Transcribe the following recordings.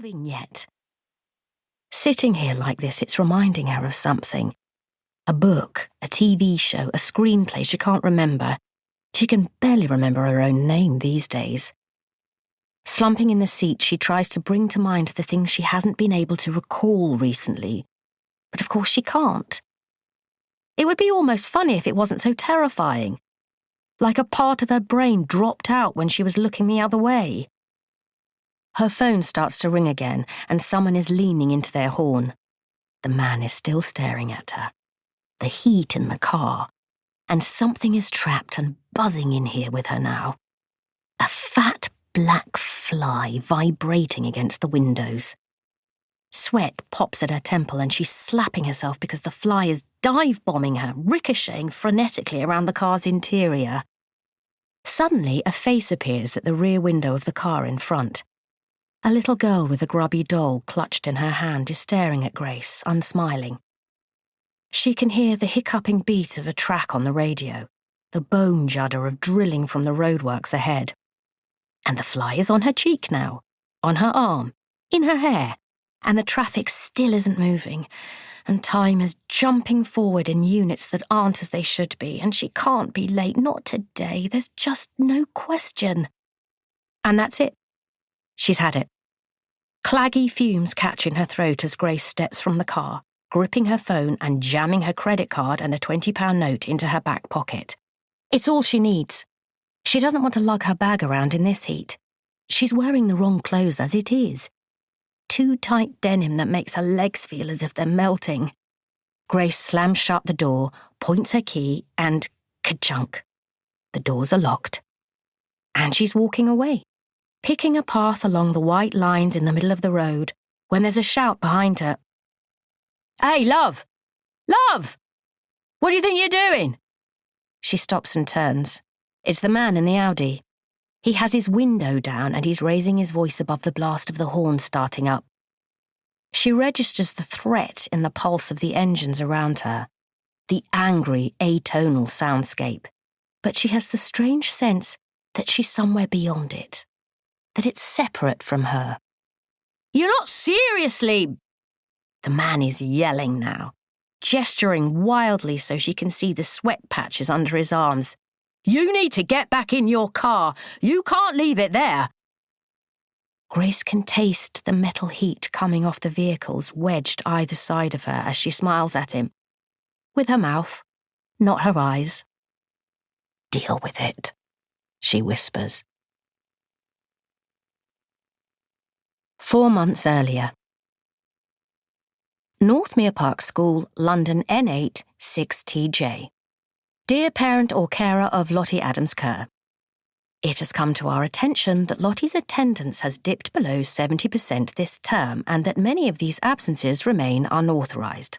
moving yet. Sitting here like this, it's reminding her of something. A book, a TV show, a screenplay she can't remember. She can barely remember her own name these days. Slumping in the seat, she tries to bring to mind the things she hasn't been able to recall recently. But of course she can't. It would be almost funny if it wasn't so terrifying. Like a part of her brain dropped out when she was looking the other way. Her phone starts to ring again, and someone is leaning into their horn. The man is still staring at her. The heat in the car. And something is trapped and buzzing in here with her now. A fat black fly vibrating against the windows. Sweat pops at her temple and she's slapping herself because the fly is dive-bombing her, ricocheting frenetically around the car's interior. Suddenly, a face appears at the rear window of the car in front. A little girl with a grubby doll clutched in her hand is staring at Grace, unsmiling. She can hear the hiccuping beat of a track on the radio, the bone judder of drilling from the roadworks ahead. And the fly is on her cheek now, on her arm, in her hair, and the traffic still isn't moving, and time is jumping forward in units that aren't as they should be, and she can't be late, not today, there's just no question. And that's it. She's had it. Claggy fumes catch in her throat as Grace steps from the car, gripping her phone and jamming her credit card and a £20 note into her back pocket. It's all she needs. She doesn't want to lug her bag around in this heat. She's wearing the wrong clothes as it is. Too tight denim that makes her legs feel as if they're melting. Grace slams shut the door, points her key, and ka-chunk. The doors are locked. And she's walking away, picking a path along the white lines in the middle of the road, when there's a shout behind her. "Hey, love! Love! What do you think you're doing?" She stops and turns. It's the man in the Audi. He has his window down and he's raising his voice above the blast of the horn starting up. She registers the threat in the pulse of the engines around her, the angry, atonal soundscape, but she has the strange sense that she's somewhere beyond it, that it's separate from her. "You're not seriously..." The man is yelling now, gesturing wildly so she can see the sweat patches under his arms. "You need to get back in your car. You can't leave it there." Grace can taste the metal heat coming off the vehicles wedged either side of her as she smiles at him. With her mouth, not her eyes. "Deal with it," she whispers. 4 months earlier. Northmere Park School, London N8 6TJ. Dear parent or carer of Lottie Adams-Kerr, it has come to our attention that Lottie's attendance has dipped below 70% this term and that many of these absences remain unauthorised.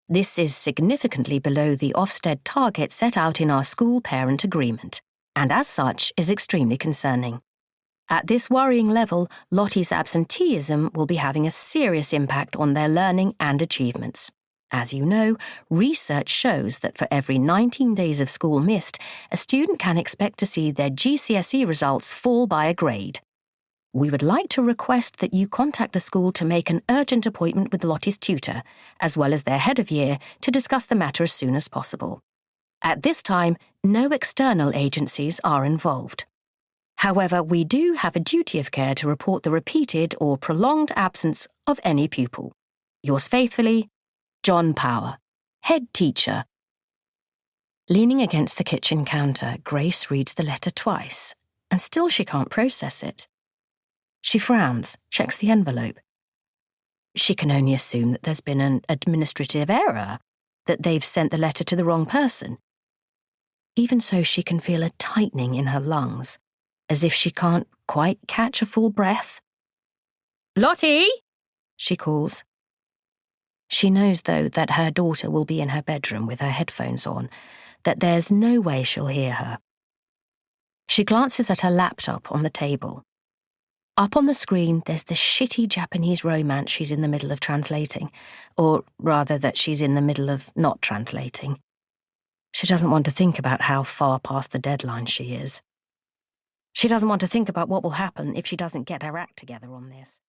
This is significantly below the Ofsted target set out in our school parent agreement, and as such is extremely concerning. At this worrying level, Lottie's absenteeism will be having a serious impact on their learning and achievements. As you know, research shows that for every 19 days of school missed, a student can expect to see their GCSE results fall by a grade. We would like to request that you contact the school to make an urgent appointment with Lottie's tutor, as well as their head of year, to discuss the matter as soon as possible. At this time, no external agencies are involved. However, we do have a duty of care to report the repeated or prolonged absence of any pupil. Yours faithfully, John Power, head teacher. Leaning against the kitchen counter, Grace reads the letter twice, and still she can't process it. She frowns, checks the envelope. She can only assume that there's been an administrative error, that they've sent the letter to the wrong person. Even so, she can feel a tightening in her lungs, as if she can't quite catch a full breath. "Lottie!" she calls. She knows, though, that her daughter will be in her bedroom with her headphones on, that there's no way she'll hear her. She glances at her laptop on the table. Up on the screen, there's the shitty Japanese romance she's in the middle of translating, or rather that she's in the middle of not translating. She doesn't want to think about how far past the deadline she is. She doesn't want to think about what will happen if she doesn't get her act together on this.